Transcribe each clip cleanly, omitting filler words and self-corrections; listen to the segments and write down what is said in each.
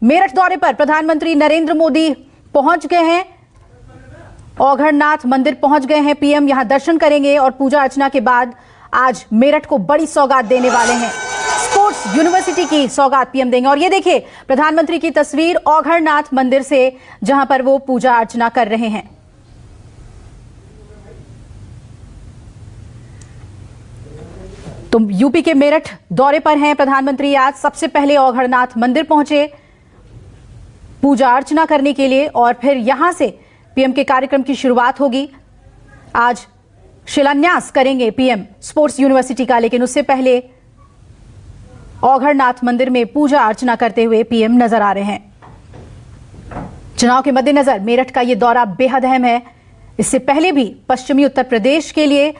मेरठ दौरे पर प्रधानमंत्री नरेंद्र मोदी पहुंच गए हैं। औघड़नाथ मंदिर पहुंच गए हैं पीएम, यहां दर्शन करेंगे और पूजा अर्चना के बाद आज मेरठ को बड़ी सौगात देने वाले हैं। स्पोर्ट्स यूनिवर्सिटी की सौगात पीएम देंगे। और ये देखिए प्रधानमंत्री की तस्वीर औघड़नाथ मंदिर से, जहां पर वो पूजा अर्चना कर रहे हैं। तो यूपी के मेरठ दौरे पर हैं प्रधानमंत्री। आज सबसे पहले औघड़नाथ मंदिर पहुंचे पूजा अर्चना करने के लिए और फिर यहां से पीएम के कार्यक्रम की शुरुआत होगी। आज शिलान्यास करेंगे पीएम स्पोर्ट्स यूनिवर्सिटी का, लेकिन उससे पहले औघड़नाथ मंदिर में पूजा अर्चना करते हुए पीएम नजर आ रहे हैं। चुनाव के मद्देनजर मेरठ का यह दौरा बेहद अहम है। इससे पहले भी पश्चिमी उत्तर प्रदेश के लिए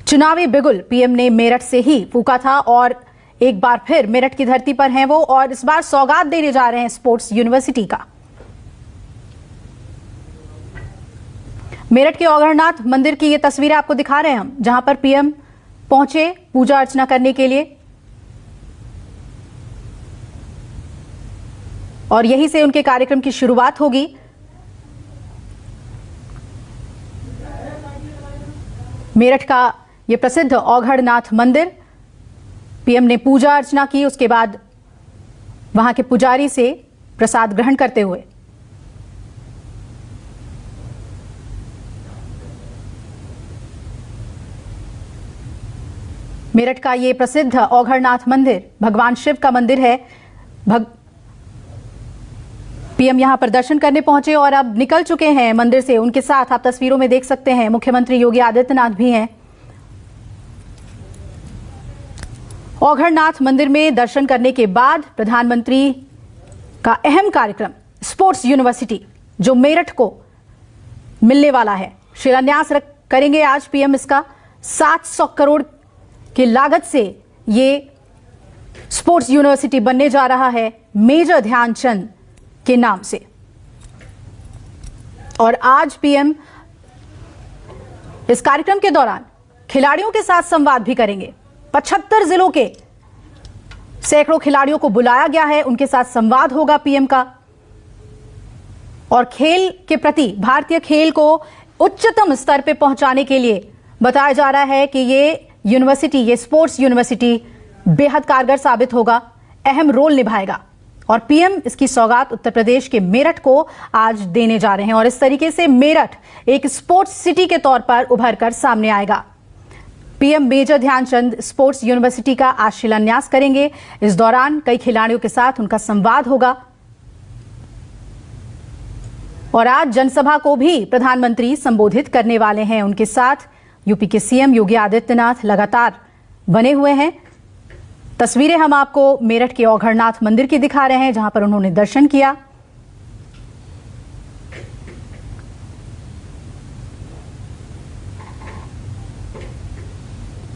चुनावी बिगुल पीएम ने मेरठ से ही फूका था और एक बार फिर मेरठ की धरती पर हैं वो और इस बार सौगात देने जा रहे हैं स्पोर्ट्स यूनिवर्सिटी का। मेरठ के औघड़नाथ मंदिर की ये तस्वीरें आपको दिखा रहे हैं हम, जहां पर पीएम पहुंचे पूजा अर्चना करने के लिए और यहीं से उनके कार्यक्रम की शुरुआत होगी। मेरठ का यह प्रसिद्ध औघड़नाथ मंदिर, पीएम ने पूजा अर्चना की, उसके बाद वहां के पुजारी से प्रसाद ग्रहण करते हुए मेरठ का ये प्रसिद्ध औघड़नाथ मंदिर भगवान शिव का मंदिर है। पीएम यहां पर दर्शन करने पहुंचे और अब निकल चुके हैं मंदिर से। उनके साथ आप तस्वीरों में देख सकते हैं मुख्यमंत्री योगी आदित्यनाथ भी हैं। औघड़नाथ मंदिर में दर्शन करने के बाद प्रधानमंत्री का अहम कार्यक्रम स्पोर्ट्स यूनिवर्सिटी जो मेरठ को मिलने वाला है, शिलान्यास करेंगे आज पीएम इसका। 700 करोड़ की लागत से ये स्पोर्ट्स यूनिवर्सिटी बनने जा रहा है मेजर ध्यानचंद के नाम से। और आज पीएम इस कार्यक्रम के दौरान खिलाड़ियों के साथ संवाद भी करेंगे। 75 जिलों के सैकड़ों खिलाड़ियों को बुलाया गया है, उनके साथ संवाद होगा पीएम का। और खेल के प्रति, भारतीय खेल को उच्चतम स्तर पर पहुंचाने के लिए बताया जा रहा है कि ये यूनिवर्सिटी, ये स्पोर्ट्स यूनिवर्सिटी बेहद कारगर साबित होगा, अहम रोल निभाएगा। और पीएम इसकी सौगात उत्तर प्रदेश के मेरठ को आज देने जा रहे हैं और इस तरीके से मेरठ एक स्पोर्ट्स सिटी के तौर पर उभर कर सामने आएगा। PM major Dhyanchand sports university का आज शिलान्यास करेंगे। इस दौरान कई खिलाड़ियों के साथ उनका संवाद होगा और आज जनसभा को भी प्रधानमंत्री संबोधित करने वाले हैं। उनके साथ यूपी के सीएम योगी आदित्यनाथ लगातार बने हुए हैं। तस्वीरें हम आपको मेरठ के औघड़नाथ मंदिर की दिखा रहे हैं, जहां पर उन्होंने दर्शन किया।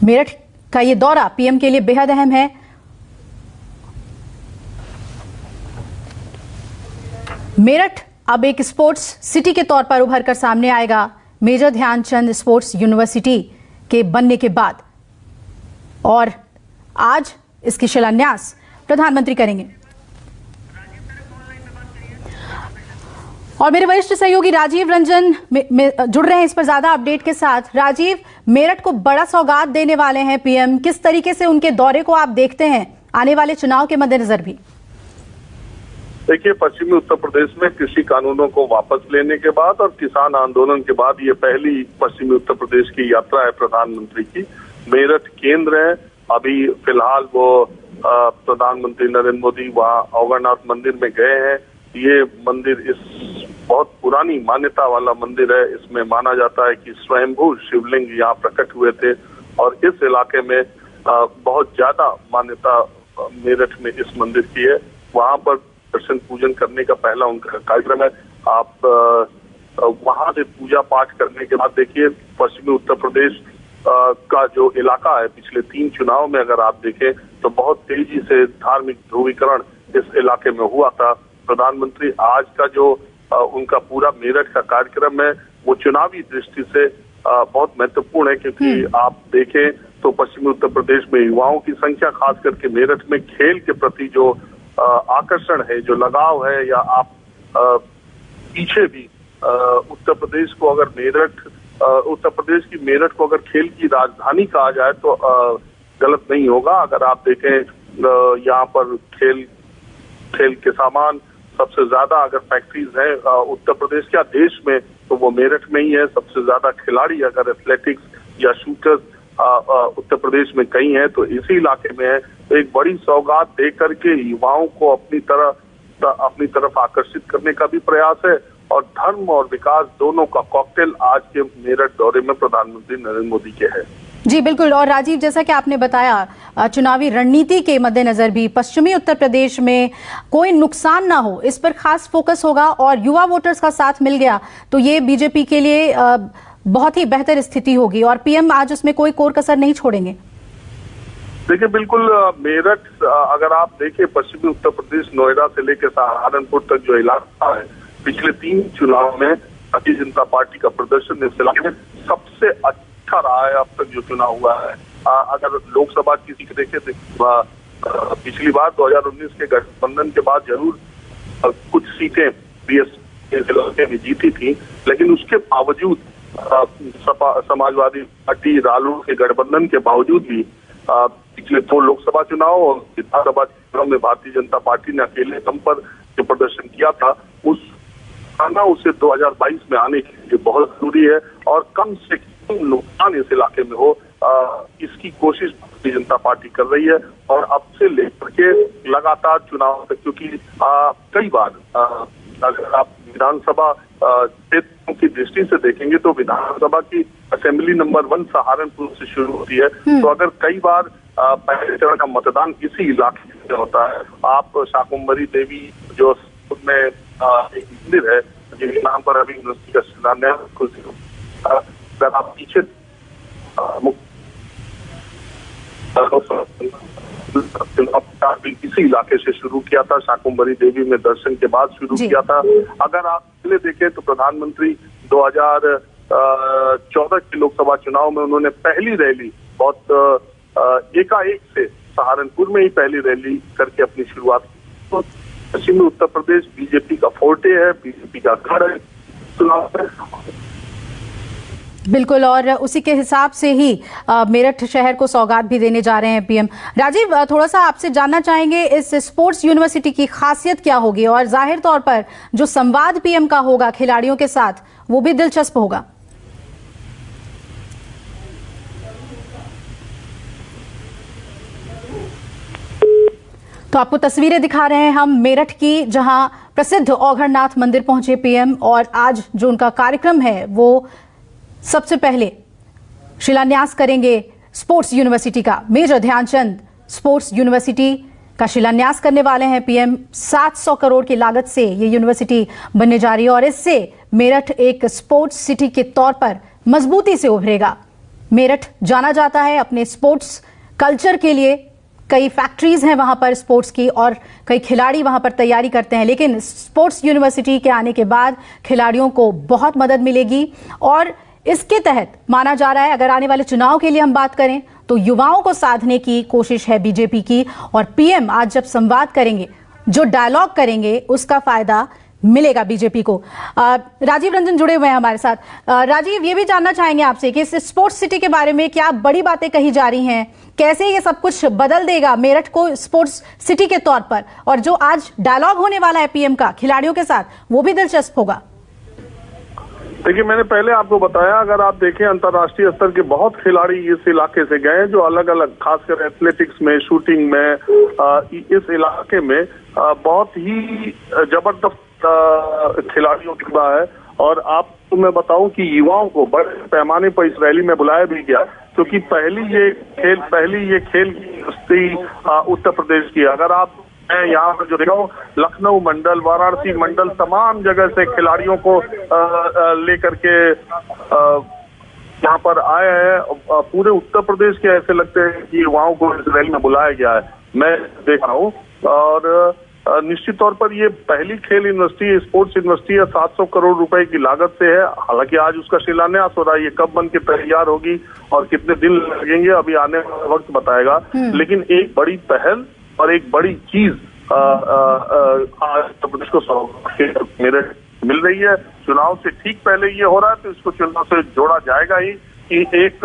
मेरठ का ये दौरा पीएम के लिए बेहद अहम है। मेरठ अब एक स्पोर्ट्स सिटी के तौर पर उभर कर सामने आएगा मेजर ध्यानचंद स्पोर्ट्स यूनिवर्सिटी के बनने के बाद और आज इसकी शिलान्यास प्रधानमंत्री करेंगे। और मेरे वरिष्ठ सहयोगी राजीव रंजन जुड़ रहे हैं इस पर ज्यादा अपडेट के साथ। राजीव, मेरठ को बड़ा सौगात देने वाले हैं पीएम, किस तरीके से उनके दौरे को आप देखते हैं आने वाले चुनाव के मद्देनजर भी? देखिए, पश्चिमी उत्तर प्रदेश में कृषि कानूनों को वापस लेने के बाद और किसान आंदोलन के बाद ये पहली पश्चिमी उत्तर प्रदेश की यात्रा है प्रधानमंत्री की। मेरठ केंद्र है। अभी फिलहाल वो प्रधानमंत्री नरेंद्र मोदी वहाँ औघड़नाथ मंदिर में गए हैं। ये मंदिर इस बहुत पुरानी मान्यता वाला मंदिर है। इसमें माना जाता है कि स्वयंभू शिवलिंग यहाँ प्रकट हुए थे और इस इलाके में बहुत ज्यादा मान्यता मेरठ में इस मंदिर की है। वहाँ पर दर्शन पूजन करने का पहला उनका कार्यक्रम है। आप वहां से पूजा पाठ करने के बाद देखिए, पश्चिमी उत्तर प्रदेश का जो इलाका है, पिछले 3 चुनाव में अगर आप देखें तो बहुत तेजी से धार्मिक ध्रुवीकरण इस इलाके में हुआ था। प्रधानमंत्री आज का जो उनका पूरा मेरठ का कार्यक्रम है वो चुनावी दृष्टि से बहुत महत्वपूर्ण है, क्योंकि आप देखें तो पश्चिमी उत्तर प्रदेश में युवाओं की संख्या, खास करके मेरठ में खेल के प्रति जो आकर्षण है, जो लगाव है, या आप पीछे भी उत्तर प्रदेश को अगर उत्तर प्रदेश की मेरठ को अगर खेल की राजधानी कहा जाए तो गलत नहीं होगा। अगर आप देखें यहाँ पर खेल के सामान सबसे ज्यादा अगर फैक्ट्रीज है उत्तर प्रदेश क्या देश में, तो वो मेरठ में ही है। सबसे ज्यादा खिलाड़ी अगर एथलेटिक्स या शूटर्स उत्तर प्रदेश में कई हैं तो इसी इलाके में है। तो एक बड़ी सौगात दे करके युवाओं को अपनी तरफ आकर्षित करने का भी प्रयास है, और धर्म और विकास दोनों का कॉकटेल आज के मेरठ दौरे में प्रधानमंत्री नरेंद्र मोदी के है। जी बिल्कुल। और राजीव, जैसा कि आपने बताया, चुनावी रणनीति के मद्देनजर भी पश्चिमी उत्तर प्रदेश में कोई नुकसान ना हो, इस पर खास फोकस होगा, और युवा वोटर्स का साथ मिल गया तो ये बीजेपी के लिए बहुत ही बेहतर स्थिति होगी, और पीएम आज उसमें कोई कोर कसर नहीं छोड़ेंगे। देखिए, बिल्कुल मेरठ अगर आप देखें पश्चिमी उत्तर प्रदेश, नोएडा से लेकर सहारनपुर तक जो इलाका है, पिछले 3 चुनाव में भारतीय जनता पार्टी का प्रदर्शन इस इलाके में सबसे अच्छा रहा है अब तक जो चुनाव हुआ है। अगर लोकसभा की सीट देखें पिछली बार 2019 के गठबंधन के बाद जरूर कुछ सीटें बीएसपी में जीती थी, लेकिन उसके बावजूद समाजवादी पार्टी रालोद के गठबंधन के बावजूद भी पिछले 2 लोकसभा चुनाव और विधानसभा चुनाव में भारतीय जनता पार्टी ने अकेले दम पर जो प्रदर्शन किया था, उसे 2022 में आने के लिए बहुत जरूरी है, और कम से कम नुकसान इस इलाके में हो, इसकी कोशिश भारतीय जनता पार्टी कर रही है। और अब से लेकर के लगातार चुनाव तक, क्योंकि कई बार अगर आप विधानसभा क्षेत्रों की दृष्टि से देखेंगे तो विधानसभा की असेंबली नंबर 1 सहारनपुर से शुरू होती है, तो अगर कई बार पहले चरण का मतदान इसी इलाके में होता है। आप शाकुंभरी देवी जो में एक मंदिर है जिसके नाम पर अभी यूनिवर्सिटी का शिलान्यास, अगर आप पीछे इसी इलाके से शुरू किया था, शाकुंभरी देवी में दर्शन के बाद शुरू किया था। अगर आप पहले देखें तो प्रधानमंत्री 2014 के लोकसभा चुनाव में उन्होंने पहली रैली बहुत एकाएक से सहारनपुर में ही पहली रैली करके अपनी शुरुआत की। तो पश्चिमी उत्तर प्रदेश बीजेपी का फोर्टे है, बीजेपी का गढ़ है चुनाव में। बिल्कुल, और उसी के हिसाब से ही मेरठ शहर को सौगात भी देने जा रहे हैं पीएम। राजीव, थोड़ा सा आपसे जानना चाहेंगे इस स्पोर्ट्स यूनिवर्सिटी की खासियत क्या होगी, और जाहिर तौर पर जो संवाद पीएम का होगा खिलाड़ियों के साथ वो भी दिलचस्प होगा। तो आपको तस्वीरें दिखा रहे हैं हम मेरठ की, जहां प्रसिद्ध औघड़नाथ मंदिर पहुंचे पीएम, और आज जो उनका कार्यक्रम है वो सबसे पहले शिलान्यास करेंगे स्पोर्ट्स यूनिवर्सिटी का। मेजर ध्यानचंद स्पोर्ट्स यूनिवर्सिटी का शिलान्यास करने वाले हैं पीएम। 700 करोड़ की लागत से ये यूनिवर्सिटी बनने जा रही है, और इससे मेरठ एक स्पोर्ट्स सिटी के तौर पर मजबूती से उभरेगा। मेरठ जाना जाता है अपने स्पोर्ट्स कल्चर के लिए, कई फैक्ट्रीज हैं वहां पर स्पोर्ट्स की, और कई खिलाड़ी वहां पर तैयारी करते हैं, लेकिन स्पोर्ट्स यूनिवर्सिटी के आने के बाद खिलाड़ियों को बहुत मदद मिलेगी। और इसके तहत माना जा रहा है, अगर आने वाले चुनाव के लिए हम बात करें तो युवाओं को साधने की कोशिश है बीजेपी की, और पीएम आज जब संवाद करेंगे, जो डायलॉग करेंगे, उसका फायदा मिलेगा बीजेपी को। राजीव रंजन जुड़े हुए हैं हमारे साथ। राजीव, ये भी जानना चाहेंगे आपसे कि इस स्पोर्ट्स सिटी के बारे में क्या बड़ी बातें कही जा रही हैं, कैसे ये सब कुछ बदल देगा मेरठ को स्पोर्ट्स सिटी के तौर पर, और जो आज डायलॉग होने वाला है पीएम का खिलाड़ियों के साथ वो भी दिलचस्प होगा। देखिए, मैंने पहले आपको बताया, अगर आप देखें अंतर्राष्ट्रीय स्तर के बहुत खिलाड़ी इस इलाके से गए, जो अलग अलग, खासकर एथलेटिक्स में, शूटिंग में, इस इलाके में बहुत ही जबरदस्त खिलाड़ियों की है। और आपको मैं बताऊं कि युवाओं को बड़े पैमाने पर इस रैली में बुलाया भी गया, क्योंकि पहली ये खेल की उत्तर प्रदेश की। अगर आप यहाँ पर जो देखा हूँ, लखनऊ मंडल, वाराणसी मंडल, तमाम जगह से खिलाड़ियों को लेकर के यहाँ पर आए हैं। पूरे उत्तर प्रदेश के ऐसे लगते हैं कि युवाओं को इस रैली में बुलाया गया है, मैं देख रहा हूँ। और निश्चित तौर पर ये पहली खेल यूनिवर्सिटी, स्पोर्ट्स यूनिवर्सिटी है, 700 करोड़ रुपए की लागत से है। हालांकि आज उसका शिलान्यास हो रहा है, ये कब बन के तैयार होगी और कितने दिन लगेंगे अभी आने वाला वक्त बताएगा। लेकिन एक बड़ी पहल और एक बड़ी चीज उत्तर प्रदेश को 100 मेरिट मिल रही है। चुनाव से ठीक पहले ये हो रहा है तो इसको चुनाव से जोड़ा जाएगा ही कि एक,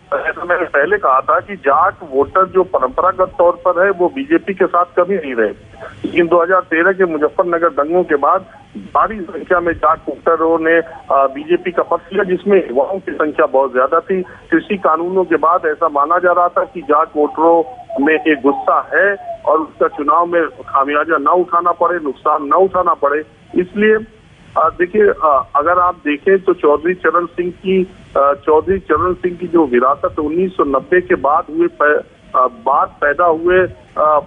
ऐसा मैंने पहले कहा था कि जाट वोटर जो परंपरागत तौर पर है वो बीजेपी के साथ कभी नहीं रहे, लेकिन 2013 के मुजफ्फरनगर दंगों के बाद भारी संख्या में जाट वोटरों ने बीजेपी का पक्ष लिया, जिसमें युवाओं की संख्या बहुत ज्यादा थी। कृषि कानूनों के बाद ऐसा माना जा रहा था कि जाट वोटरों में एक गुस्सा है और उसका चुनाव में खामियाजा न उठाना पड़े, नुकसान न उठाना पड़े। इसलिए देखिए, अगर आप देखें तो चौधरी चरण सिंह की जो विरासत 1990 के बाद पैदा हुए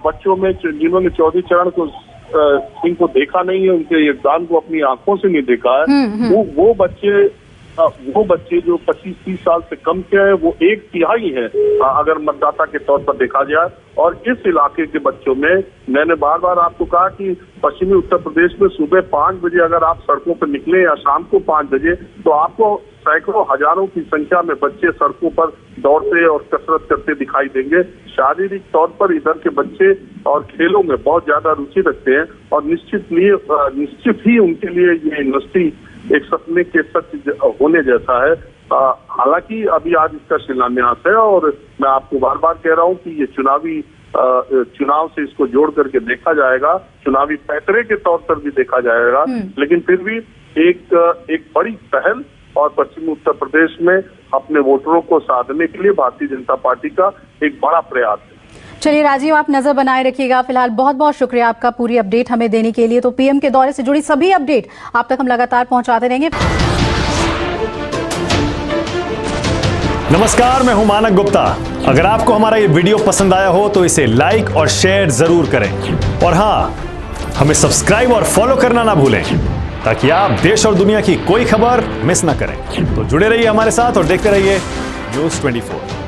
बच्चों में जिन्होंने चौधरी चरण सिंह को देखा नहीं है, उनके योगदान को अपनी आंखों से नहीं देखा है, वो बच्चे जो 25-30 साल से कम के हैं वो 1/3 है अगर मतदाता के तौर पर देखा जाए। और इस इलाके के बच्चों में मैंने बार बार आपको कहा कि पश्चिमी उत्तर प्रदेश में सुबह 5 बजे अगर आप सड़कों पर निकले या शाम को 5 बजे तो आपको सैकड़ों हजारों की संख्या में बच्चे सड़कों पर दौड़ते और कसरत करते दिखाई देंगे। शारीरिक तौर पर इधर के बच्चे और खेलों में बहुत ज्यादा रुचि रखते हैं और निश्चित ही उनके लिए ये यूनिवर्सिटी एक सपने के सच होने जैसा है। हालांकि अभी आज इसका शिलान्यास है और मैं आपको बार बार कह रहा हूं कि ये चुनाव से इसको जोड़ करके देखा जाएगा, चुनावी पैतरे के तौर पर भी देखा जाएगा, लेकिन फिर भी एक बड़ी पहल और पश्चिमी उत्तर प्रदेश में अपने वोटरों को साधने के लिए भारतीय जनता पार्टी का एक बड़ा प्रयास है। चलिए राजीव, आप नजर बनाए रखिएगा। फिलहाल बहुत बहुत शुक्रिया आपका पूरी अपडेट हमें देने के लिए। तो पीएम के दौरे से जुड़ी सभी अपडेट आप तक हम लगातार पहुंचाते रहेंगे। नमस्कार, मैं हूं मानक गुप्ता। अगर आपको हमारा ये वीडियो पसंद आया हो तो इसे लाइक और शेयर जरूर करें और हाँ, हमें सब्सक्राइब और फॉलो करना ना भूलें ताकि आप देश और दुनिया की कोई खबर मिस ना करें। तो जुड़े रहिए हमारे साथ और देखते रहिए News 24।